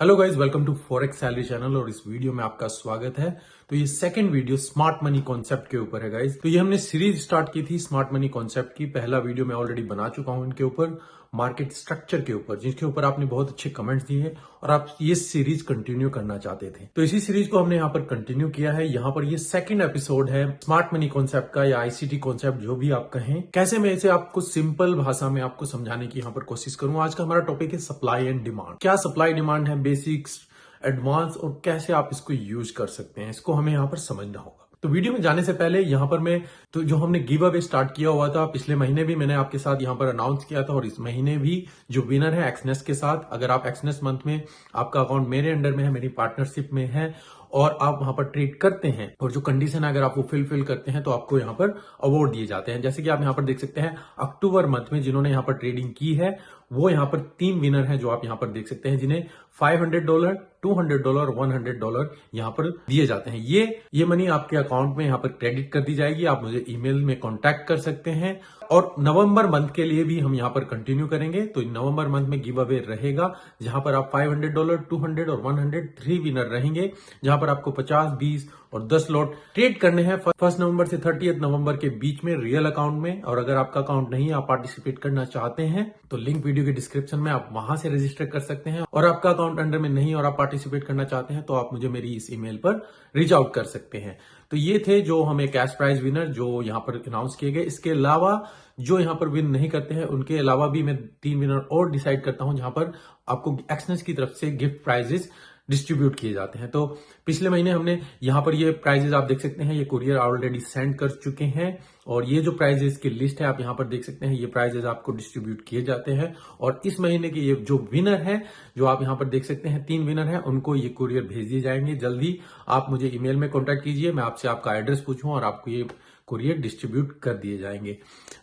Hello guys, welcome to forex salary channel और इस video में आपका स्वागत है। तो ये second video smart money concept के ऊपर है गाइस। तो ये हमने सीरीज स्टार्ट की थी स्मार्ट मनी कॉन्सेप्ट की। पहला वीडियो मैं ऑलरेडी बना चुका हूं इनके ऊपर, मार्केट स्ट्रक्चर के ऊपर, जिसके ऊपर आपने बहुत अच्छे कमेंट्स दिए और आप ये सीरीज कंटिन्यू करना चाहते थे। तो इसी सीरीज को हमने यहाँ पर कंटिन्यू किया है। यहाँ पर ये सेकंड एपिसोड है स्मार्ट मनी कॉन्सेप्ट का या आईसीटी कॉन्सेप्ट, जो भी आप कहें। कैसे मैं इसे आपको सिंपल भाषा में आपको समझाने की यहाँ पर कोशिश करूं। आज का हमारा टॉपिक है सप्लाई एंड डिमांड। क्या सप्लाई डिमांड है, बेसिक्स, एडवांस और कैसे आप इसको यूज कर सकते हैं, इसको हमें यहाँ पर समझना होगा। तो वीडियो में जाने से पहले यहाँ पर मैं तो जो हमने गिव अवे स्टार्ट किया हुआ था पिछले महीने भी मैंने आपके साथ यहाँ पर अनाउंस किया था, और इस महीने भी जो विनर है एक्सनेस के साथ, अगर आप एक्सनेस मंथ में आपका अकाउंट मेरे अंडर में है, मेरी पार्टनरशिप में है और आप वहां पर ट्रेड करते हैं और जो कंडीशन है अगर आप वो फिल करते हैं तो आपको यहाँ पर अवार्ड दिए जाते हैं। जैसे कि आप यहाँ पर देख सकते हैं अक्टूबर मंथ में जिन्होंने यहाँ पर ट्रेडिंग की है वो यहाँ पर 3 विनर हैं जो आप यहाँ पर देख सकते हैं, जिन्हें $500, $200 और $100 यहाँ पर दिए जाते हैं। ये मनी आपके अकाउंट में यहाँ पर क्रेडिट कर दी जाएगी। आप मुझे ईमेल में कांटेक्ट कर सकते हैं। और नवंबर मंथ के लिए भी हम यहाँ पर कंटिन्यू करेंगे। तो नवंबर मंथ में गिव अवे रहेगा जहां पर आप $500, $200 और $100 विनर रहेंगे, जहां पर आपको 50, 20 और 10 लॉट ट्रेड करने हैं 1 नवंबर से 30 नवंबर के बीच में रियल अकाउंट में। और अगर आपका अकाउंट नहीं, आप पार्टिसिपेट करना चाहते हैं तो लिंक वीडियो के डिस्क्रिप्शन में, आप वहां से रजिस्टर कर सकते हैं। और आपका अकाउंट अंडर में नहीं और आप पार्टिसिपेट करना चाहते हैं तो आप मुझे मेरी इस ईमेल पर रीच आउट कर सकते हैं। तो ये थे जो हमें कैश प्राइज विनर जो यहाँ पर अनाउंस किए गए। इसके अलावा जो यहाँ पर विन नहीं करते हैं उनके अलावा भी मैं 3 विनर और डिसाइड करता हूं, जहां पर आपको एक्सनेस की तरफ से गिफ्ट प्राइजेस डिस्ट्रीब्यूट किए जाते हैं। तो पिछले महीने हमने यहाँ पर ये प्राइजेस आप देख सकते हैं, ये कुरियर ऑलरेडी सेंड कर चुके हैं और ये जो प्राइजेस की लिस्ट है आप यहाँ पर देख सकते हैं, ये प्राइजेस आपको डिस्ट्रीब्यूट किए जाते हैं। और इस महीने के ये जो विनर है, जो आप यहाँ पर देख सकते हैं 3 विनर हैं, उनको ये कुरियर भेज दिए जाएंगे। जल्दी आप मुझे ईमेल में कॉन्टेक्ट कीजिए, मैं आपसे आपका एड्रेस पूछूं और आपको ये कुरियर डिस्ट्रीब्यूट कर दिए जाएंगे।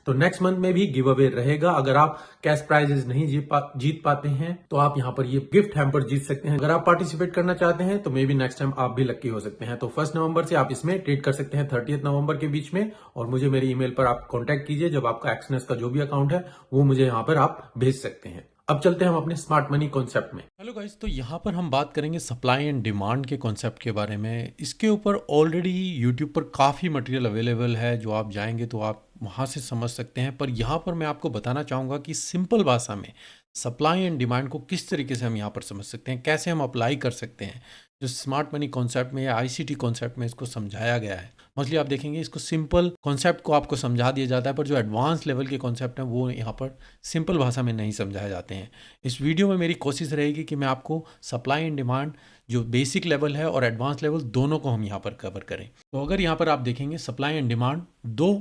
तो नेक्स्ट मंथ में भी गिव अवे रहेगा। अगर आप कैश प्राइजेस नहीं जीत पाते हैं तो आप यहाँ पर ये गिफ्ट हैम्पर जीत सकते हैं। अगर आप पार्टिसिपेट करना चाहते हैं तो मे बी नेक्स्ट टाइम आप भी लकी हो सकते हैं। तो 1 नवंबर से आप इसमें ट्रेड कर सकते हैं 30 नवंबर के बीच में, और मुझे मेरी ईमेल पर आप कॉन्टेक्ट कीजिए। जब आपका एक्सनेस का जो भी अकाउंट है वो मुझे यहाँ पर आप भेज सकते हैं। अब चलते हैं हम अपने स्मार्ट मनी कॉन्सेप्ट में। हेलो गाइस, तो यहाँ पर हम बात करेंगे सप्लाई एंड डिमांड के कॉन्सेप्ट के बारे में। इसके ऊपर ऑलरेडी यूट्यूब पर काफ़ी मटेरियल अवेलेबल है, जो आप जाएंगे तो आप वहाँ से समझ सकते हैं। पर यहाँ पर मैं आपको बताना चाहूँगा कि सिंपल भाषा में सप्लाई एंड डिमांड को किस तरीके से हम यहाँ पर समझ सकते हैं, कैसे हम अप्लाई कर सकते हैं। जो स्मार्ट मनी कॉन्सेप्ट में या आईसीटी कॉन्सेप्ट में इसको समझाया गया है, मोस्टली आप देखेंगे इसको सिंपल कॉन्सेप्ट को आपको समझा दिया जाता है, पर जो एडवांस लेवल के कॉन्सेप्ट हैं वो यहाँ पर सिंपल भाषा में नहीं समझाए जाते हैं। इस वीडियो में मेरी कोशिश रहेगी कि मैं आपको सप्लाई एंड डिमांड जो बेसिक लेवल है और एडवांस लेवल दोनों को हम यहाँ पर कवर करें। तो अगर यहाँ पर आप देखेंगे सप्लाई एंड डिमांड 2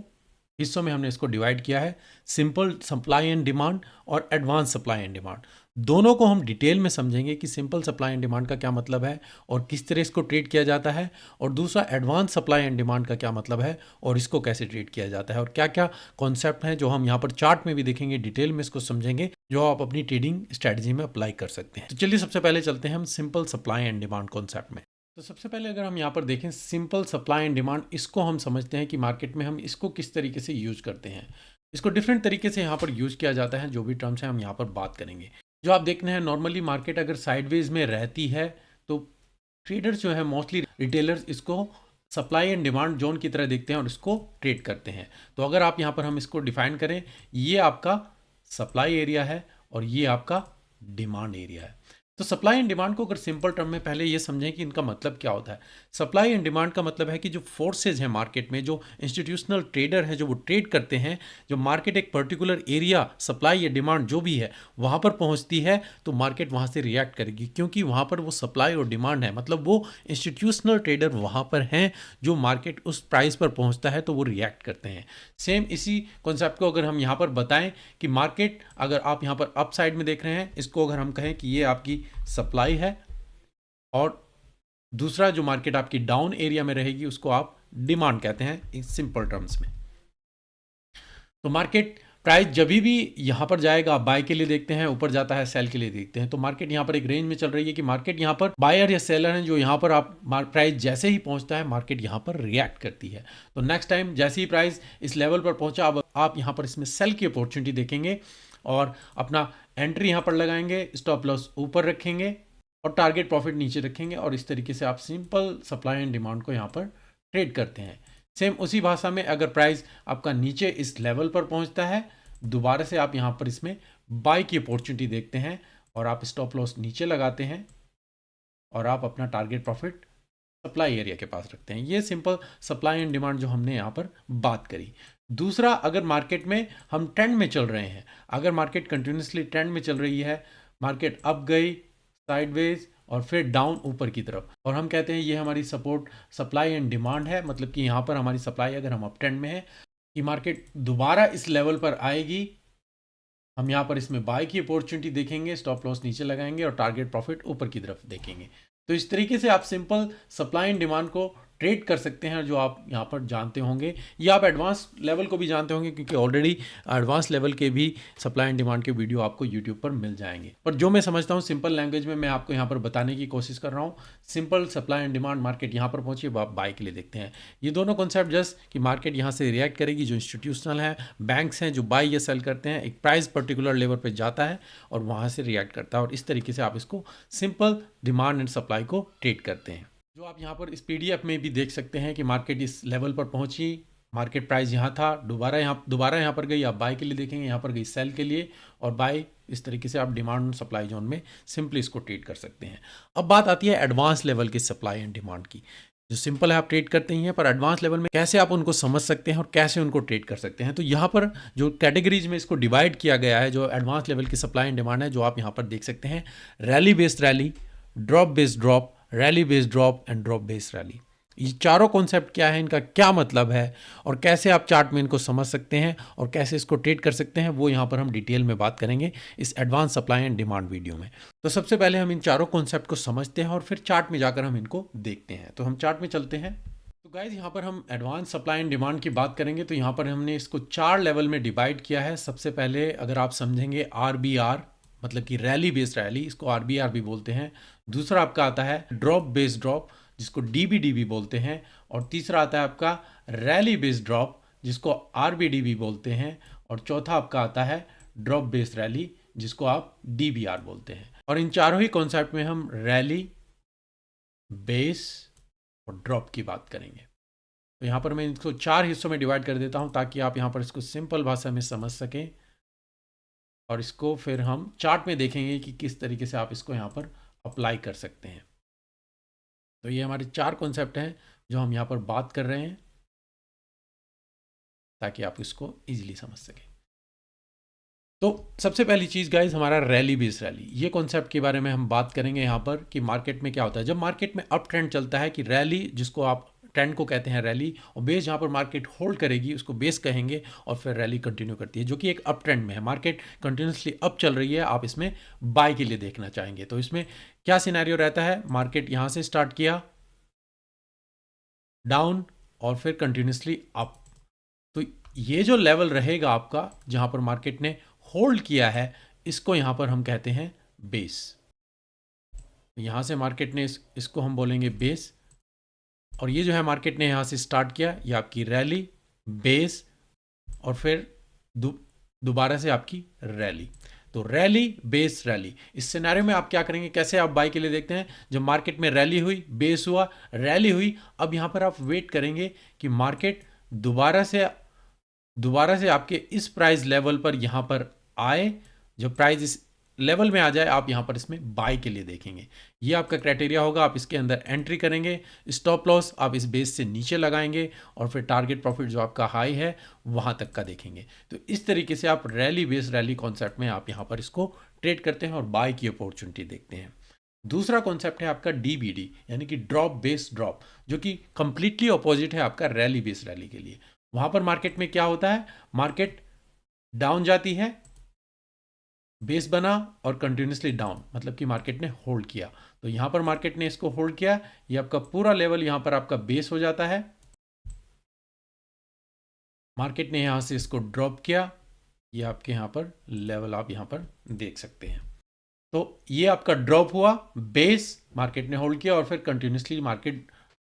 हिस्सों में हमने इसको डिवाइड किया है, सिंपल सप्लाई एंड डिमांड और एडवांस सप्लाई एंड डिमांड। दोनों को हम डिटेल में समझेंगे कि सिंपल सप्लाई एंड डिमांड का क्या मतलब है और किस तरह इसको ट्रेड किया जाता है, और दूसरा एडवांस सप्लाई एंड डिमांड का क्या मतलब है और इसको कैसे ट्रेड किया जाता है, और क्या क्या कॉन्सेप्ट हैं जो हम यहाँ पर चार्ट में भी देखेंगे, डिटेल में इसको समझेंगे, जो आप अपनी ट्रेडिंग स्ट्रेटजी में अप्लाई कर सकते हैं। तो चलिए सबसे पहले चलते हैं हम simple supply and demand concept में। तो सबसे पहले अगर हम यहाँ पर देखें सिंपल सप्लाई एंड डिमांड, इसको हम समझते हैं कि मार्केट में हम इसको किस तरीके से यूज करते हैं। इसको डिफरेंट तरीके से यहाँ पर यूज किया जाता है, जो भी टर्म्स हैं हम यहाँ पर बात करेंगे। जो आप देखने हैं नॉर्मली मार्केट अगर साइडवेज में रहती है तो ट्रेडर्स जो है मोस्टली रिटेलर्स इसको सप्लाई एंड डिमांड जोन की तरह देखते हैं और इसको ट्रेड करते हैं। तो अगर आप यहाँ पर हम इसको डिफाइन करें, ये आपका सप्लाई एरिया है और ये आपका डिमांड एरिया है। तो सप्लाई एंड डिमांड को अगर सिंपल टर्म में पहले ये समझें कि इनका मतलब क्या होता है। सप्लाई एंड डिमांड का मतलब है कि जो फोर्सेज हैं मार्केट में, जो इंस्टीट्यूशनल ट्रेडर हैं जो वो ट्रेड करते हैं, जो मार्केट एक पर्टिकुलर एरिया सप्लाई या डिमांड जो भी है वहाँ पर पहुँचती है तो मार्केट वहाँ से रिएक्ट करेगी, क्योंकि वहाँ पर वो सप्लाई और डिमांड है, मतलब वो इंस्टीट्यूशनल ट्रेडर वहाँ पर हैं जो मार्केट उस प्राइस पर पहुँचता है तो वो रिएक्ट करते हैं। सेम इसी कॉन्सेप्ट को अगर हम यहाँ पर बताएं कि मार्केट अगर आप यहाँ पर अप साइड में देख रहे हैं, इसको अगर हम कहें कि ये आपकी सप्लाई है और दूसरा जो मार्केट आपकी डाउन एरिया में रहेगी उसको आप डिमांड कहते हैं इन सिंपल टर्म्स में। तो मार्केट प्राइस जब भी यहां पर जाएगा, बाय के लिए देखते हैं, ऊपर जाता है सेल के लिए देखते हैं, तो मार्केट यहां पर एक रेंज में चल रही है कि मार्केट यहां पर बायर या सेलर हैं, जो यहां पर आप प्राइस जैसे ही पहुंचता है मार्केट यहां पर रिएक्ट करती है। तो नेक्स्ट टाइम जैसे ही प्राइस इस लेवल पर पहुंचा, अब आप यहां पर इसमें सेल की अपॉर्चुनिटी देखेंगे और अपना एंट्री यहां पर लगाएंगे, स्टॉप लॉस ऊपर रखेंगे और टारगेट प्रॉफिट नीचे रखेंगे और इस तरीके से आप सिंपल सप्लाई एंड डिमांड को यहाँ पर ट्रेड करते हैं। सेम उसी भाषा में अगर प्राइस आपका नीचे इस लेवल पर पहुंचता है, दोबारा से आप यहाँ पर इसमें बाय की अपॉर्चुनिटी देखते हैं और आप स्टॉप लॉस नीचे लगाते हैं और आप अपना टारगेट प्रॉफिट सप्लाई एरिया के पास रखते हैं। ये सिंपल सप्लाई एंड डिमांड जो हमने यहाँ पर बात करी। दूसरा, अगर मार्केट में हम ट्रेंड में चल रहे हैं, अगर मार्केट कंटिन्यूसली ट्रेंड में चल रही है, मार्केट अप गई, साइडवेज और फिर डाउन ऊपर की तरफ, और हम कहते हैं ये हमारी सपोर्ट सप्लाई एंड डिमांड है, मतलब कि यहाँ पर हमारी सप्लाई अगर हम अप ट्रेंड में है कि मार्केट दोबारा इस लेवल पर आएगी, हम यहाँ पर इसमें बाय की अपॉर्चुनिटी देखेंगे, स्टॉप लॉस नीचे लगाएंगे और टारगेट प्रॉफिट ऊपर की तरफ देखेंगे। तो इस तरीके से आप सिंपल सप्लाई एंड डिमांड को ट्रेड कर सकते हैं, जो आप यहाँ पर जानते होंगे, या आप एडवांस लेवल को भी जानते होंगे, क्योंकि ऑलरेडी एडवांस लेवल के भी सप्लाई एंड डिमांड के वीडियो आपको यूट्यूब पर मिल जाएंगे। पर जो मैं समझता हूँ सिंपल लैंग्वेज में मैं आपको यहाँ पर बताने की कोशिश कर रहा हूँ। Simple supply and demand, market यहाँ पर पहुंची, आप बाय के लिए देखते हैं। ये दोनों कॉन्सेप्ट जस्ट कि मार्केट यहाँ से रिएक्ट करेगी, जो इंस्टीट्यूशनल है, बैंक्स हैं जो बाय या सेल करते हैं, एक प्राइस पर्टिकुलर लेवल पर जाता है और वहाँ से रिएक्ट करता है, और इस तरीके से आप इसको सिंपल डिमांड एंड सप्लाई को ट्रेड करते हैं। जो आप यहाँ पर इस पीडीएफ में भी देख सकते हैं कि मार्केट इस लेवल पर पहुंची, मार्केट प्राइस यहाँ था, दोबारा यहाँ पर गई, आप बाय के लिए देखेंगे, यहाँ पर गई सेल के लिए, और बाय इस तरीके से आप डिमांड और सप्लाई जोन में सिंपली इसको ट्रेड कर सकते हैं। अब बात आती है एडवांस लेवल की सप्लाई एंड डिमांड की। जो सिंपल है आप ट्रेड करते ही हैं, पर एडवांस लेवल में कैसे आप उनको समझ सकते हैं और कैसे उनको ट्रेड कर सकते हैं। तो यहाँ पर जो कैटेगरीज में इसको डिवाइड किया गया है, जो एडवांस लेवल की सप्लाई एंड डिमांड है, जो आप यहाँ पर देख सकते हैं, rally based rally, drop based drop, rally based drop and drop based rally. ये चारों कॉन्सेप्ट क्या है, इनका क्या मतलब है, और कैसे आप चार्ट में इनको समझ सकते हैं और कैसे इसको ट्रेड कर सकते हैं, वो यहाँ पर हम डिटेल में बात करेंगे इस advance supply and demand video में। तो सबसे पहले हम इन चारों कॉन्सेप्ट को समझते हैं और फिर चार्ट में जाकर हम इनको देखते हैं। तो हम चार्ट में चलते हैं। तो गाइज यहाँ पर हम एडवांस सप्लाई एंड डिमांड की बात करेंगे, तो यहाँ पर हमने इसको 4 लेवल में डिवाइड किया है। सबसे पहले अगर आप समझेंगे आरबीआर, मतलब कि रैली बेस्ड रैली, इसको आरबीआर भी बोलते हैं। दूसरा आपका आता है ड्रॉप बेस्ड ड्रॉप, जिसको डीबीडी भी बोलते हैं। और तीसरा आता है आपका रैली बेस्ड ड्रॉप, जिसको आरबीडी भी बोलते हैं। और चौथा आपका आता है ड्रॉप बेस्ड रैली, जिसको आप डीबीआर बोलते हैं। और इन चारों ही कॉन्सेप्ट में हम रैली, बेस और ड्रॉप की बात करेंगे। तो यहाँ पर मैं इसको 4 हिस्सों में डिवाइड कर देता हूँ, ताकि आप यहाँ पर इसको सिंपल भाषा में समझ सकें, और इसको फिर हम चार्ट में देखेंगे कि किस तरीके से आप इसको यहाँ पर अप्लाई कर सकते हैं। तो ये हमारे 4 कॉन्सेप्ट हैं जो हम यहाँ पर बात कर रहे हैं, ताकि आप इसको इजीली समझ सकें। तो सबसे पहली चीज़ गाइज, हमारा रैली बेस्ड रैली, ये कॉन्सेप्ट के बारे में हम बात करेंगे यहाँ पर कि मार्केट में क्या होता है। जब मार्केट में अप ट्रेंड चलता है, कि रैली, जिसको आप ट्रेंड को कहते हैं रैली, और बेस जहाँ पर मार्केट होल्ड करेगी उसको बेस कहेंगे, और फिर रैली कंटिन्यू करती है, जो कि एक अप ट्रेंड में है, मार्केट कंटिन्यूसली अप चल रही है, आप इसमें बाय के लिए देखना चाहेंगे। तो इसमें क्या सिनेरियो रहता है, मार्केट यहाँ से स्टार्ट किया डाउन और फिर कंटिन्यूसली अप, तो ये जो लेवल रहेगा आपका जहाँ पर मार्केट ने होल्ड किया है, इसको यहाँ पर हम कहते हैं बेस। यहाँ से मार्केट ने इसको हम बोलेंगे बेस, और ये जो है मार्केट ने यहाँ से स्टार्ट किया, ये आपकी रैली, बेस, और फिर दोबारा से आपकी रैली। तो रैली बेस रैली, इस सिनेरियो में आप क्या करेंगे, कैसे आप बाय के लिए देखते हैं। जब मार्केट में रैली हुई, बेस हुआ, रैली हुई, अब यहाँ पर आप वेट करेंगे कि मार्केट दोबारा से आपके इस प्राइस लेवल पर यहाँ पर आए। जब प्राइस इस लेवल में आ जाए, आप यहाँ पर इसमें बाय के लिए देखेंगे। ये आपका क्राइटेरिया होगा, आप इसके अंदर एंट्री करेंगे। स्टॉप लॉस आप इस बेस से नीचे लगाएंगे, और फिर टारगेट प्रॉफिट जो आपका हाई है वहाँ तक का देखेंगे। तो इस तरीके से आप रैली बेस रैली कॉन्सेप्ट में आप यहाँ पर इसको ट्रेड करते हैं और बाय की अपॉर्चुनिटी देखते हैं। दूसरा कॉन्सेप्ट है आपका डीबीडी, यानी कि ड्रॉप बेस ड्रॉप, जो कि कंप्लीटली अपोजिट है आपका रैली बेस रैली के लिए। वहाँ पर मार्केट में क्या होता है, मार्केट डाउन जाती है, बेस बना और कंटिन्यूसली डाउन, मतलब कि मार्केट ने होल्ड किया। तो यहाँ पर मार्केट ने इसको होल्ड किया, ये आपका पूरा लेवल यहाँ पर आपका बेस हो जाता है। मार्केट ने यहाँ से इसको ड्रॉप किया, ये आपके यहाँ पर लेवल आप यहाँ पर देख सकते हैं। तो ये आपका ड्रॉप हुआ, बेस मार्केट ने होल्ड किया, और फिर कंटिन्यूसली मार्केट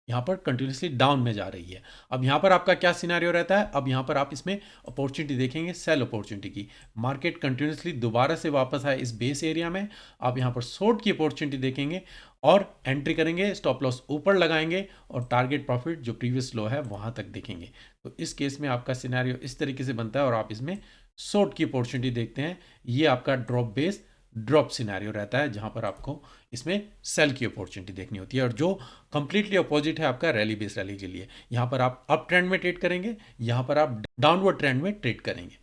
यहाँ पर कंटिन्यूसली डाउन में जा रही है। अब यहाँ पर आपका क्या सिनेरियो रहता है, अब यहाँ पर आप इसमें अपॉर्चुनिटी देखेंगे सेल अपॉर्चुनिटी की। मार्केट कंटिन्यूसली दोबारा से वापस आए इस बेस एरिया में, आप यहाँ पर शॉर्ट की अपॉर्चुनिटी देखेंगे और एंट्री करेंगे, स्टॉप लॉस ऊपर लगाएंगे और टारगेट प्रॉफिट जो प्रीवियस लो है वहाँ तक देखेंगे। तो इस केस में आपका सिनेरियो इस तरीके से बनता है और आप इसमें शॉर्ट की अपॉर्चुनिटी देखते हैं। ये आपका ड्रॉप बेस ड्रॉप सिनेरियो रहता है जहां पर आपको इसमें सेल की अपॉर्चुनिटी देखनी होती है, और जो कंप्लीटली अपोजिट है आपका रैली बेस रैली के लिए। यहां पर आप अप ट्रेंड में ट्रेड करेंगे, यहां पर आप डाउनवर्ड ट्रेंड में ट्रेड करेंगे।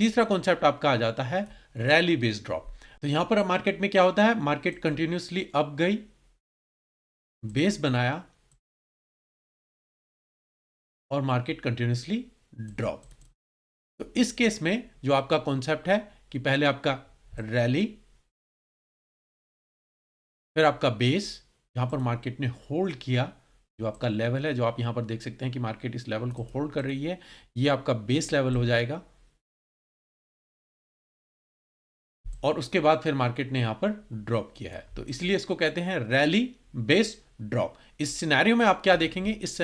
तीसरा कॉन्सेप्ट आपका आ जाता है रैली बेस्ड ड्रॉप। तो यहां पर मार्केट में क्या होता है, मार्केट कंटिन्यूसली अप गई, बेस बनाया और मार्केट कंटिन्यूसली ड्रॉप। तो इस केस में जो आपका कॉन्सेप्ट है कि पहले आपका रैली, फिर आपका बेस जहां पर मार्केट ने होल्ड किया, जो आपका लेवल है जो आप यहां पर देख सकते हैं कि मार्केट इस लेवल को होल्ड कर रही है, ये आपका बेस लेवल हो जाएगा। और उसके बाद फिर मार्केट ने यहां पर ड्रॉप किया है, तो इसलिए इसको कहते हैं रैली बेस ड्रॉप। इस सिनेरियो में आप क्या देखेंगे, इस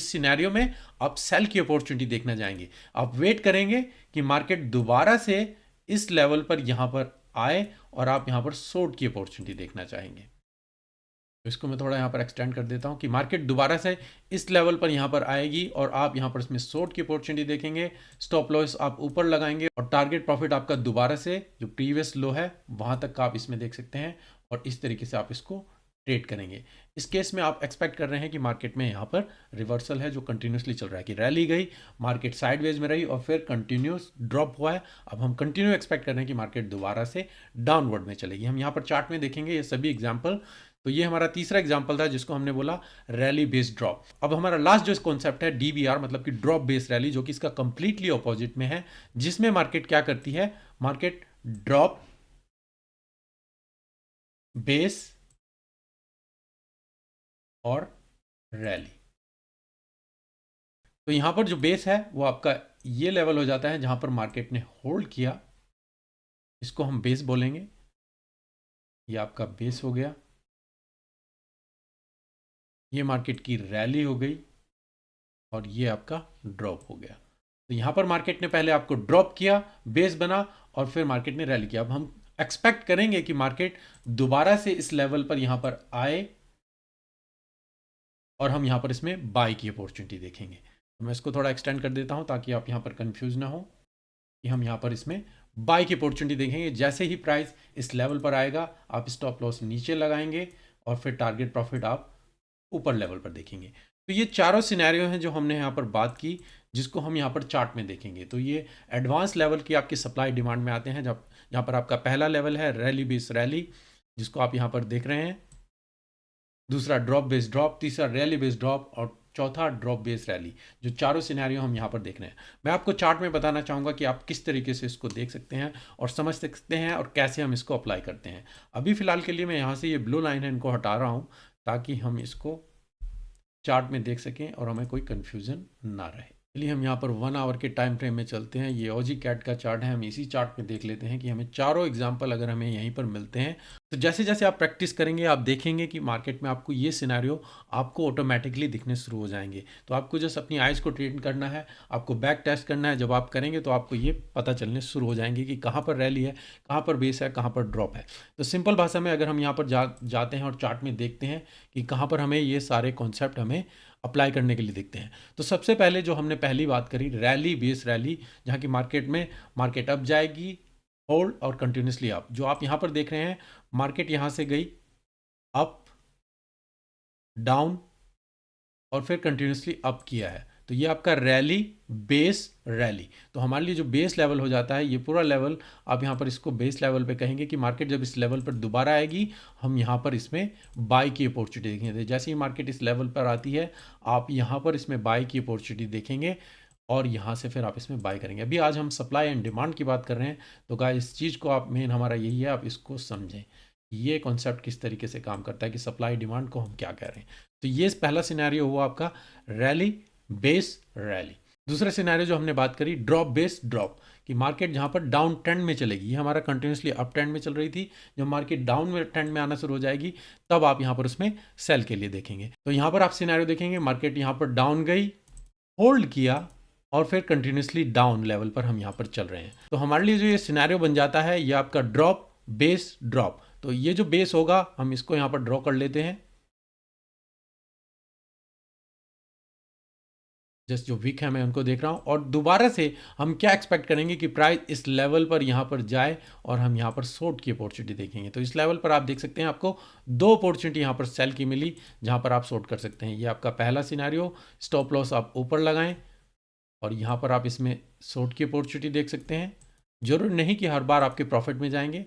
सिनेरियो में आप सेल की अपॉर्चुनिटी देखना जाएंगे। आप वेट करेंगे कि मार्केट दोबारा से इस लेवल पर यहां पर आए और आप यहां पर शॉर्ट की अपॉर्चुनिटी देखना चाहेंगे। तो इसको मैं थोड़ा यहाँ पर एक्सटेंड कर देता हूँ कि मार्केट दोबारा से इस लेवल पर यहाँ पर आएगी और आप यहाँ पर इसमें शॉर्ट की अपॉर्चुनिटी देखेंगे, स्टॉप लॉस आप ऊपर लगाएंगे और टारगेट प्रॉफिट आपका दोबारा से जो प्रीवियस लो है वहाँ तक का आप इसमें देख सकते हैं, और इस तरीके से आप इसको ट्रेड करेंगे। इस केस में आप एक्सपेक्ट कर रहे हैं कि मार्केट में यहाँ पर रिवर्सल है जो कंटिन्यूसली चल रहा है, कि रैली गई, मार्केट साइडवेज में रही और फिर कंटिन्यूस ड्रॉप हुआ है। अब हम कंटिन्यू एक्सपेक्ट कर रहे हैं कि मार्केट दोबारा से डाउनवर्ड में चलेगी। हम यहाँ पर चार्ट में देखेंगे ये सभी एग्जाम्पल। तो ये हमारा तीसरा एग्जाम्पल था जिसको हमने बोला रैली बेस्ड ड्रॉप। अब हमारा लास्ट जो कॉन्सेप्ट है डीबीआर, मतलब कि ड्रॉप बेस्ड रैली, जो कि इसका कंप्लीटली ऑपोजिट में है, जिसमें मार्केट क्या करती है, मार्केट ड्रॉप बेस और रैली। तो यहां पर जो बेस है वो आपका ये लेवल हो जाता है जहां पर मार्केट ने होल्ड किया, इसको हम बेस बोलेंगे। ये आपका बेस हो गया, ये मार्केट की रैली हो गई और ये आपका ड्रॉप हो गया। तो यहां पर मार्केट ने पहले आपको ड्रॉप किया, बेस बना और फिर मार्केट ने रैली किया। अब हम एक्सपेक्ट करेंगे कि मार्केट दोबारा से इस लेवल पर यहां पर आए और हम यहां पर इसमें बाय की अपॉर्चुनिटी देखेंगे। तो मैं इसको थोड़ा एक्सटेंड कर देता हूं ताकि आप यहां पर कंफ्यूज ना हो, कि हम यहां पर इसमें बाय की अपॉर्चुनिटी देखेंगे। जैसे ही प्राइस इस लेवल पर आएगा आप स्टॉप लॉस नीचे लगाएंगे और फिर टारगेट प्रॉफिट आप ऊपर लेवल पर देखेंगे। तो ये चारों सिनेरियो हैं जो हमने यहाँ पर बात की, जिसको हम यहाँ पर चार्ट में देखेंगे। तो ये एडवांस लेवल की आपकी सप्लाई डिमांड में आते हैं, जब यहाँ पर आपका पहला लेवल है रैली बेस रैली, जिसको आप यहाँ पर देख रहे हैं, दूसरा ड्रॉप बेस ड्रॉप, तीसरा रैली बेस ड्रॉप और चौथा ड्रॉप बेस रैली। जो चारों सिनेरियो हम यहाँ पर देख रहे हैं, मैं आपको चार्ट में बताना चाहूँगा कि आप किस तरीके से इसको देख सकते हैं और समझ सकते हैं और कैसे हम इसको अप्लाई करते हैं। अभी फिलहाल के लिए मैं यहाँ से ये ब्लू लाइन है इनको हटा रहा हूँ ताकि हम इसको चार्ट में देख सकें और हमें कोई कंफ्यूजन ना रहे। चलिए हम यहाँ पर 1 आवर के टाइम फ्रेम में चलते हैं। ये ऑजी कैट का चार्ट है, हम इसी चार्ट में देख लेते हैं कि हमें चारों एग्जाम्पल अगर हमें यहीं पर मिलते हैं तो जैसे जैसे आप प्रैक्टिस करेंगे आप देखेंगे कि मार्केट में आपको ये सिनेरियो आपको ऑटोमेटिकली दिखने शुरू हो जाएंगे। तो आपको जस्ट अपनी आइज़ को ट्रेन करना है, आपको बैक टेस्ट करना है। जब आप करेंगे तो आपको ये पता चलने शुरू हो जाएंगे कि कहाँ पर रैली है, कहाँ पर बेस है, कहाँ पर ड्रॉप है। तो सिंपल भाषा में अगर हम यहाँ पर जाते हैं और चार्ट में देखते हैं कि कहाँ पर हमें ये सारे कॉन्सेप्ट हमें अप्लाई करने के लिए देखते हैं। तो सबसे पहले जो हमने पहली बात करी रैली बेस रैली, जहाँ की मार्केट अप जाएगी, होल्ड और कंटिन्यूसली अप। जो आप यहाँ पर देख रहे हैं मार्केट यहाँ से गई अप डाउन और फिर कंटिन्यूसली अप किया है, तो ये आपका रैली बेस रैली। तो हमारे लिए जो बेस लेवल हो जाता है, ये पूरा लेवल आप यहाँ पर इसको बेस लेवल पे कहेंगे कि मार्केट जब इस लेवल पर दोबारा आएगी हम यहाँ पर इसमें बाय की अपॉर्चुनिटी देखेंगे। जैसे ही मार्केट इस लेवल पर आती है आप यहाँ पर इसमें बाय की अपॉर्चुनिटी देखेंगे और यहाँ से फिर आप इसमें बाय करेंगे। अभी आज हम सप्लाई एंड डिमांड की बात कर रहे हैं, तो गाइस इस चीज़ को आप मेन हमारा यही है, आप इसको समझें ये कॉन्सेप्ट किस तरीके से काम करता है कि सप्लाई डिमांड को हम क्या कह रहे हैं। तो ये पहला सिनेरियो हुआ आपका रैली बेस रैली। दूसरा सिनेरियो जो हमने बात करी ड्रॉप बेस ड्रॉप, कि मार्केट जहाँ पर डाउन ट्रेंड में चलेगी, ये हमारा कंटिन्यूसली अप ट्रेंड में चल रही थी, जब मार्केट डाउन में ट्रेंड में आना शुरू हो जाएगी तब आप यहाँ पर उसमें सेल के लिए देखेंगे। तो यहाँ पर आप सिनेरियो देखेंगे, मार्केट यहाँ पर डाउन गई, होल्ड किया और फिर कंटिन्यूसली डाउन लेवल पर हम यहाँ पर चल रहे हैं। तो हमारे लिए जो ये सिनेरियो बन जाता है, ये आपका ड्रॉप बेस ड्रॉप। तो ये जो बेस होगा हम इसको यहाँ पर ड्रॉ कर लेते हैं, जस्ट जो वीक है मैं उनको देख रहा हूँ। और दोबारा से हम क्या एक्सपेक्ट करेंगे कि प्राइस इस लेवल पर यहाँ पर जाए और हम यहाँ पर शॉर्ट की अपॉर्चुनिटी देखेंगे। तो इस लेवल पर आप देख सकते हैं आपको दो अपॉर्चुनिटी यहाँ पर सेल की मिली जहाँ पर आप शॉर्ट कर सकते हैं। ये आपका पहला सिनेरियो, स्टॉप लॉस आप ऊपर लगाएं और यहाँ पर आप इसमें शॉर्ट की अपॉर्चुनिटी देख सकते हैं। जरूर नहीं कि हर बार आपके प्रॉफिट में जाएंगे,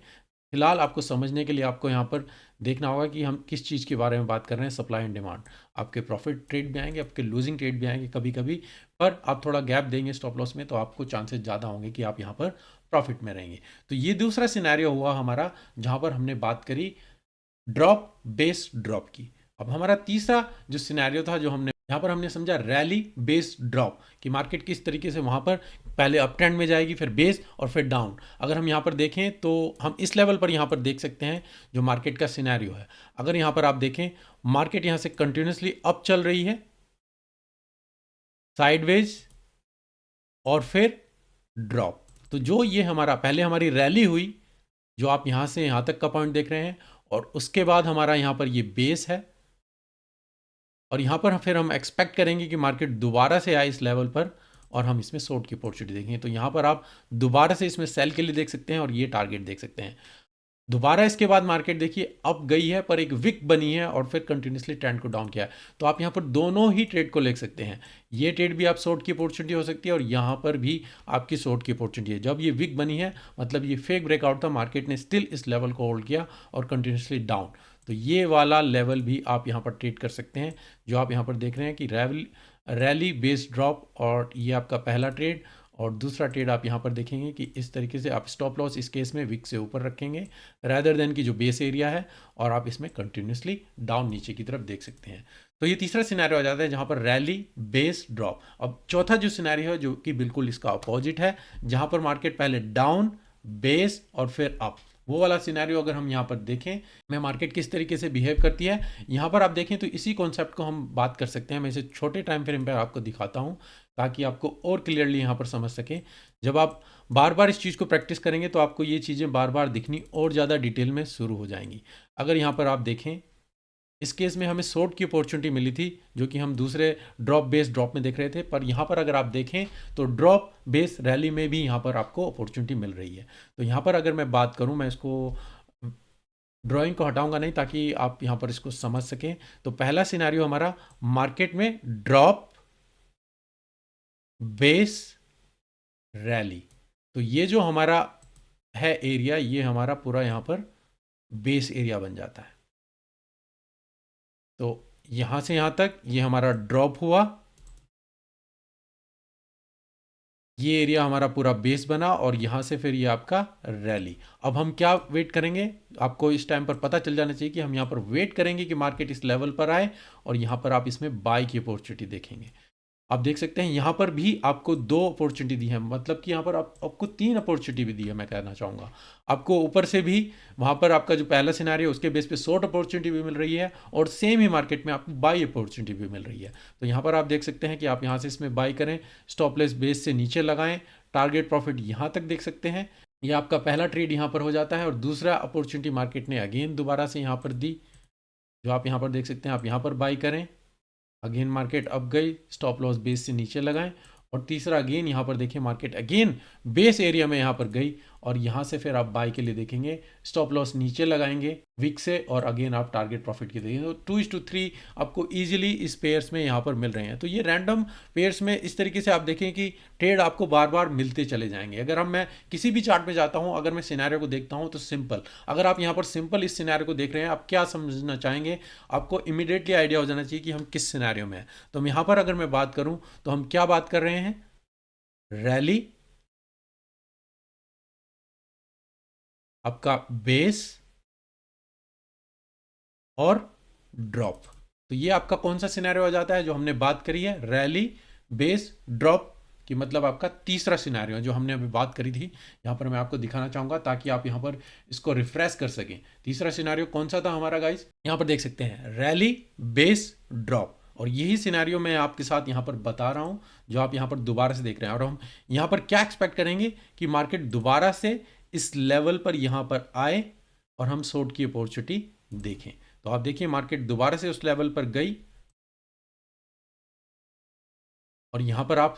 फिलहाल आपको समझने के लिए आपको यहाँ पर देखना होगा कि हम किस चीज़ के बारे में बात कर रहे हैं, सप्लाई एंड डिमांड। आपके प्रॉफिट ट्रेड भी आएंगे, आपके लूजिंग ट्रेड भी आएंगे कभी कभी, पर आप थोड़ा गैप देंगे स्टॉप लॉस में तो आपको चांसेस ज़्यादा होंगे कि आप यहाँ पर प्रॉफिट में रहेंगे। तो ये दूसरा सिनेरियो हुआ हमारा जहाँ पर हमने बात करी ड्रॉप बेस ड्रॉप की। अब हमारा तीसरा जो सिनेरियो था, जो हमने यहाँ पर हमने समझा रैली बेस ड्रॉप, कि मार्केट किस तरीके से वहाँ पर पहले अप ट्रेंड में जाएगी, फिर बेस और फिर डाउन। अगर हम यहाँ पर देखें तो हम इस लेवल पर यहाँ पर देख सकते हैं जो मार्केट का सिनेरियो है। अगर यहाँ पर आप देखें, मार्केट यहाँ से कंटिन्यूसली अप चल रही है, साइडवेज और फिर ड्रॉप। तो जो ये हमारा पहले हमारी रैली हुई, जो आप यहाँ से यहाँ तक का पॉइंट देख रहे हैं, और उसके बाद हमारा यहाँ पर ये बेस है, और यहाँ पर फिर हम एक्सपेक्ट करेंगे कि मार्केट दोबारा से आए इस लेवल पर और हम इसमें शॉर्ट की अपॉर्चुनिटी देखेंगे। तो यहाँ पर आप दोबारा से इसमें सेल के लिए देख सकते हैं और ये टारगेट देख सकते हैं। दोबारा इसके बाद मार्केट देखिए अप गई है पर एक विक बनी है और फिर कंटिन्यूसली ट्रेंड को डाउन किया है। तो आप यहाँ पर दोनों ही ट्रेड को ले सकते हैं। ये ट्रेड भी आप शॉर्ट की अपॉर्चुनिटी हो सकती है और यहाँ पर भी आपकी शॉर्ट की अपॉर्चुनिटी है। जब ये विक बनी है मतलब ये फेक ब्रेकआउट था, मार्केट ने स्टिल इस लेवल को होल्ड किया और कंटिन्यूसली डाउन। तो ये वाला लेवल भी आप यहाँ पर ट्रेड कर सकते हैं, जो आप यहाँ पर देख रहे हैं कि रैली बेस्ड ड्रॉप। और ये आपका पहला ट्रेड। और दूसरा ट्रेड आप यहाँ पर देखेंगे कि इस तरीके से आप स्टॉप लॉस इस केस में विक से ऊपर रखेंगे रैदर देन की जो बेस एरिया है, और आप इसमें कंटिन्यूसली डाउन नीचे की तरफ देख सकते हैं। तो ये तीसरा सिनेरियो आ जाता है जहाँ पर रैली बेस ड्रॉप। अब चौथा जो सिनेरियो है जो कि बिल्कुल इसका अपोजिट है, जहाँ पर मार्केट पहले डाउन बेस और फिर अप, वो वाला सिनेरियो अगर हम यहाँ पर देखें मैं मार्केट किस तरीके से बिहेव करती है, यहाँ पर आप देखें तो इसी कॉन्सेप्ट को हम बात कर सकते हैं। मैं इसे छोटे टाइम फ्रेम पर आपको दिखाता हूँ ताकि आपको और क्लियरली यहाँ पर समझ सकें। जब आप बार बार इस चीज़ को प्रैक्टिस करेंगे तो आपको ये चीज़ें बार बार दिखनी और ज़्यादा डिटेल में शुरू हो जाएंगी। अगर यहाँ पर आप देखें, इस केस में हमें शॉर्ट की अपॉर्चुनिटी मिली थी जो कि हम दूसरे ड्रॉप बेस ड्रॉप में देख रहे थे, पर यहाँ पर अगर आप देखें तो ड्रॉप बेस रैली में भी यहाँ पर आपको अपॉर्चुनिटी मिल रही है। तो यहाँ पर अगर मैं बात करूँ, मैं इसको ड्राइंग को हटाऊंगा नहीं ताकि आप यहाँ पर इसको समझ सकें। तो पहला सिनेरियो हमारा मार्केट में ड्रॉप बेस रैली। तो ये जो हमारा है एरिया, ये हमारा पूरा यहाँ पर बेस एरिया बन जाता है। तो यहां से यहां तक ये हमारा ड्रॉप हुआ, ये एरिया हमारा पूरा बेस बना, और यहां से फिर ये आपका रैली। अब हम क्या वेट करेंगे, आपको इस टाइम पर पता चल जाना चाहिए कि हम यहां पर वेट करेंगे कि मार्केट इस लेवल पर आए और यहां पर आप इसमें बाय की अपॉर्चुनिटी देखेंगे। आप देख सकते हैं यहाँ पर भी आपको दो अपॉर्चुनिटी दी है, मतलब कि यहाँ पर आपको तीन अपॉर्चुनिटी भी दी है। मैं कहना चाहूँगा आपको ऊपर से भी वहाँ पर आपका जो पहला सिनेरियो उसके बेस पे शॉर्ट अपॉर्चुनिटी भी मिल रही है और सेम ही मार्केट में आपको बाई अपॉर्चुनिटी भी मिल रही है। तो यहाँ पर आप देख सकते हैं कि आप यहाँ से इसमें बाई करें, स्टॉप लॉस बेस से नीचे लगाएं, टारगेट प्रॉफिट यहाँ तक देख सकते हैं। ये आपका पहला ट्रेड यहाँ पर हो जाता है। और दूसरा अपॉर्चुनिटी मार्केट ने अगेन दोबारा से यहाँ पर दी, जो आप यहाँ पर देख सकते हैं। आप यहाँ पर बाई करें, अगेन मार्केट अप गई, स्टॉप लॉस बेस से नीचे लगाएं। और तीसरा अगेन यहाँ पर देखिए मार्केट अगेन बेस एरिया में यहाँ पर गई और यहाँ से फिर आप बाय के लिए देखेंगे, स्टॉप लॉस नीचे लगाएंगे वीक से, और अगेन आप टारगेट प्रॉफिट की देखेंगे। तो 2:3 आपको इजीली इस पेयर्स में यहाँ पर मिल रहे हैं। तो ये रैंडम पेयर्स में इस तरीके से आप देखें कि ट्रेड आपको बार बार मिलते चले जाएंगे। अगर मैं किसी भी चार्ट में जाता हूँ, अगर मैं सिनेरियो को देखता हूँ तो सिंपल, अगर आप यहाँ पर सिंपल इस सिनेरियो को देख रहे हैं, आप क्या समझना चाहेंगे, आपको इमीडिएटली आइडिया हो जाना चाहिए कि हम किस सिनेरियो में हैं। तो यहाँ पर अगर मैं बात करूँ तो हम क्या बात कर रहे हैं, रैली, आपका बेस और ड्रॉप। तो ये आपका कौन सा सिनेरियो आ जाता है जो हमने बात करी है, रैली बेस ड्रॉप कि मतलब आपका तीसरा सिनेरियो जो हमने अभी बात करी थी, यहाँ पर मैं आपको दिखाना चाहूँगा ताकि आप यहाँ पर इसको रिफ्रेश कर सकें। तीसरा सिनेरियो कौन सा था हमारा गाइस? यहाँ पर देख सकते हैं रैली बेस ड्रॉप, और यही सिनेरियो मैं आपके साथ यहाँ पर बता रहा हूँ जो आप यहाँ पर दोबारा से देख रहे हैं। और हम यहाँ पर क्या एक्सपेक्ट करेंगे कि मार्केट दोबारा से इस लेवल पर यहाँ पर आए और हम शॉर्ट की अपॉर्चुनिटी देखें। तो आप देखिए मार्केट दोबारा से उस लेवल पर गई और यहाँ पर आप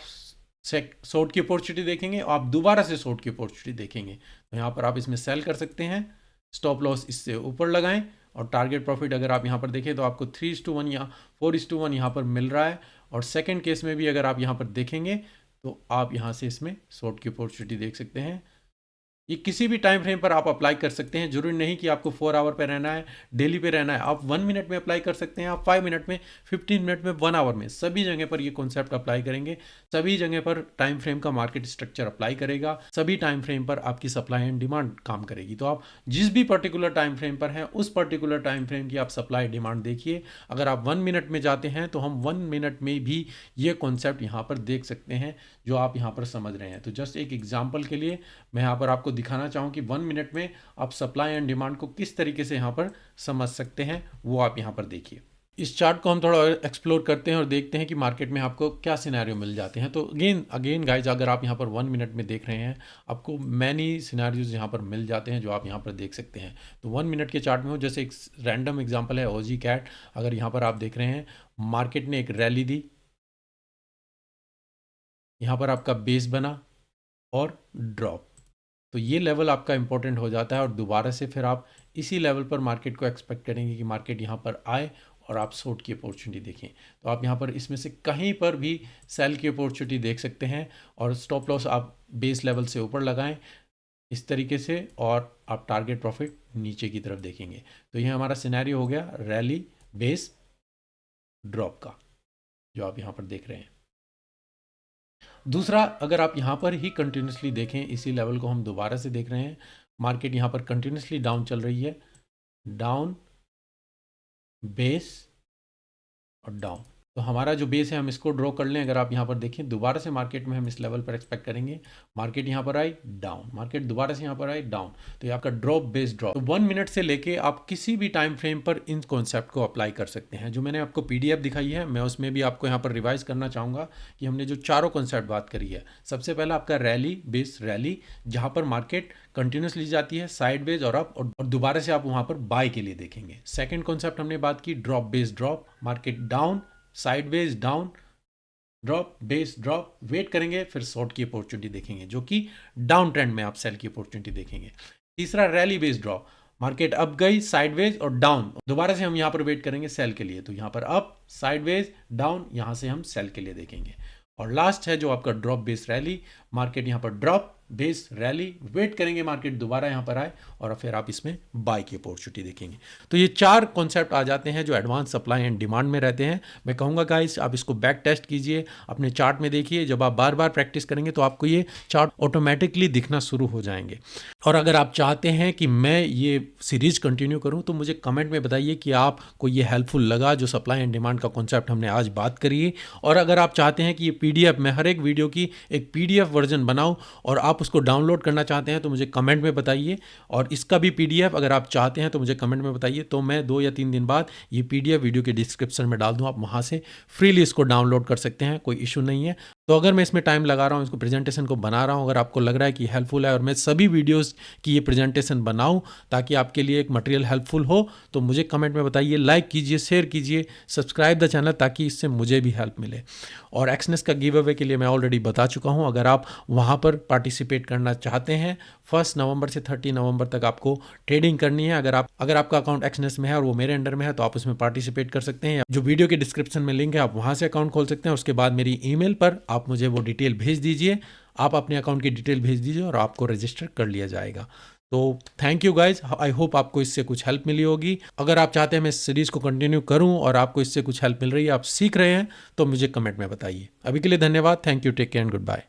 शॉर्ट की अपॉर्चुनिटी देखेंगे और आप दोबारा से शॉर्ट की अपॉर्चुनिटी देखेंगे। तो यहाँ पर आप इसमें सेल कर सकते हैं, स्टॉप लॉस इससे ऊपर लगाएं और टारगेट प्रॉफिट अगर आप यहाँ पर देखें तो आपको 3:1 या 4:1 यहाँ पर मिल रहा है। और सेकंड केस में भी अगर आप यहाँ पर देखेंगे तो आप यहाँ से इसमें शॉर्ट की अपॉर्चुनिटी देख सकते हैं। ये किसी भी टाइम फ्रेम पर आप अप्लाई कर सकते हैं, जरूरी नहीं कि आपको 4 आवर पे रहना है, डेली पे रहना है। आप 1 मिनट में अप्लाई कर सकते हैं, आप 5 मिनट में, 15 मिनट में, 1 आवर में, सभी जगह पर ये कॉन्सेप्ट अप्लाई करेंगे। सभी जगह पर टाइम फ्रेम का मार्केट स्ट्रक्चर अप्लाई करेगा, सभी टाइम फ्रेम पर आपकी सप्लाई एंड डिमांड काम करेगी। तो आप जिस भी पर्टिकुलर टाइम फ्रेम पर हैं उस पर्टिकुलर टाइम फ्रेम की आप सप्लाई डिमांड देखिए। अगर आप 1 मिनट में जाते हैं तो हम 1 मिनट में भी ये कॉन्सेप्ट यहाँ पर देख सकते हैं जो आप यहाँ पर समझ रहे हैं। तो जस्ट एक एग्जाम्पल के लिए मैं यहाँ पर आपको दिखाना चाहूँ कि 1 मिनट में आप सप्लाई एंड डिमांड को किस तरीके से यहाँ पर समझ सकते हैं, वो आप यहाँ पर देखिए। इस चार्ट को हम थोड़ा एक्सप्लोर करते हैं और देखते हैं कि मार्केट में आपको क्या सिनेरियो मिल जाते हैं। तो अगेन गाइज, अगर आप यहाँ पर 1 मिनट में देख रहे हैं आपको मैनी सिनेरियोज यहाँ पर मिल जाते हैं जो आप यहाँ पर देख सकते हैं। तो 1 मिनट के चार्ट में हो, जैसे एक रैंडम एग्जाम्पल है ओजी कैट। अगर यहाँ पर आप देख रहे हैं मार्केट ने एक रैली दी, यहाँ पर आपका बेस बना और ड्रॉप, तो ये लेवल आपका इंपॉर्टेंट हो जाता है और दोबारा से फिर आप इसी लेवल पर मार्केट को एक्सपेक्ट करेंगे कि मार्केट यहाँ पर आए और आप शॉर्ट की अपॉर्चुनिटी देखें। तो आप यहाँ पर इसमें से कहीं पर भी सेल की अपॉर्चुनिटी देख सकते हैं और स्टॉप लॉस आप बेस लेवल से ऊपर लगाएं इस तरीके से और आप टारगेट प्रॉफिट नीचे की तरफ देखेंगे। तो ये हमारा सिनेरियो हो गया रैली बेस ड्रॉप का जो आप यहाँ पर देख रहे हैं। दूसरा, अगर आप यहाँ पर ही कंटिन्यूसली देखें, इसी लेवल को हम दोबारा से देख रहे हैं, मार्केट यहाँ पर कंटिन्यूसली डाउन चल रही है, डाउन बेस और डाउन। तो हमारा जो बेस है हम इसको ड्रॉ कर लें। अगर आप यहाँ पर देखें दोबारा से मार्केट में हम इस लेवल पर एक्सपेक्ट करेंगे, मार्केट यहाँ पर आई डाउन, मार्केट दोबारा से यहाँ पर आई डाउन, तो ये आपका ड्रॉप बेस ड्रॉप। तो 1 मिनट से लेके आप किसी भी टाइम फ्रेम पर इन कॉन्सेप्ट को अप्लाई कर सकते हैं। जो मैंने आपको PDF दिखाई है मैं उसमें भी आपको यहाँ पर रिवाइज करना चाहूँगा कि हमने जो चारों कॉन्सेप्ट बात करी है। सबसे पहला आपका रैली बेस रैली, जहाँ पर मार्केट कंटिन्यूसली जाती है साइडवेज और अप, और दोबारा से आप वहाँ पर बाय के लिए देखेंगे। सेकेंड कॉन्सेप्ट हमने बात की drop base drop, market down sideways down drop base drop, wait करेंगे फिर शॉर्ट की अपॉर्चुनिटी देखेंगे जो कि डाउन ट्रेंड में आप सेल की अपॉर्चुनिटी देखेंगे। तीसरा rally base drop, market up गई साइडवेज और डाउन, दोबारा से हम यहां पर वेट करेंगे सेल के लिए, तो यहां पर अप साइडवेज डाउन, यहां से हम सेल के लिए देखेंगे। और लास्ट है जो आपका ड्रॉप बेस रैली, मार्केट यहां पर ड्रॉप बेस रैली, वेट करेंगे मार्केट दोबारा यहां पर आए और फिर आप इसमें बाय की अपॉर्चुनिटी देखेंगे। तो ये 4 कॉन्सेप्ट आ जाते हैं जो एडवांस सप्लाई एंड डिमांड में रहते हैं। मैं कहूँगा गाइस आप इसको बैक टेस्ट कीजिए, अपने चार्ट में देखिए, जब आप बार बार प्रैक्टिस करेंगे तो आपको ये चार्ट ऑटोमेटिकली दिखना शुरू हो जाएंगे। और अगर आप चाहते हैं कि मैं ये सीरीज कंटिन्यू करूँ तो मुझे कमेंट में बताइए कि आपको ये हेल्पफुल लगा जो सप्लाई एंड डिमांड का कॉन्सेप्ट हमने आज बात करी है। और अगर आप चाहते हैं कि ये PDF, मैं हर एक वीडियो की एक PDF वर्जन बनाऊँ और आप उसको डाउनलोड करना चाहते हैं तो मुझे कमेंट में बताइए। और इसका भी PDF अगर आप चाहते हैं तो मुझे कमेंट में बताइए, तो मैं 2 या 3 दिन बाद ये PDF वीडियो के डिस्क्रिप्शन में डाल दूँ, आप वहाँ से फ्रीली इसको डाउनलोड कर सकते हैं, कोई इशू नहीं है। तो अगर मैं इसमें टाइम लगा रहा हूँ, इसको प्रेजेंटेशन को बना रहा हूँ, अगर आपको लग रहा है कि हेल्पफुल है और मैं सभी वीडियोस की ये प्रेजेंटेशन बनाऊँ ताकि आपके लिए एक मटेरियल हेल्पफुल हो, तो मुझे कमेंट में बताइए, लाइक कीजिए, शेयर कीजिए, सब्सक्राइब द चैनल ताकि इससे मुझे भी हेल्प मिले। और एक्सनेस का गिव अवे के लिए मैं ऑलरेडी बता चुका हूँ, अगर आप वहाँ पर पार्टिसिपेट करना चाहते हैं 1 नवंबर से 30 नवंबर तक आपको ट्रेडिंग करनी है। अगर आपका अकाउंट एक्सनेस में है और वो मेरे अंडर में है तो आप उसमें पार्टिसिपेट कर सकते हैं। जो वीडियो के डिस्क्रिप्शन में लिंक है आप वहाँ से अकाउंट खोल सकते हैं। उसके बाद मेरी ईमेल पर आप मुझे वो डिटेल भेज दीजिए, आप अपने अकाउंट की डिटेल भेज दीजिए और आपको रजिस्टर कर लिया जाएगा। तो thank you guys, I hope आपको इससे कुछ हेल्प मिली होगी। अगर आप चाहते हैं मैं इस सीरीज को कंटिन्यू करूं और आपको इससे कुछ हेल्प मिल रही है, आप सीख रहे हैं, तो मुझे कमेंट में बताइए। अभी के लिए धन्यवाद, thank you, take care and good bye.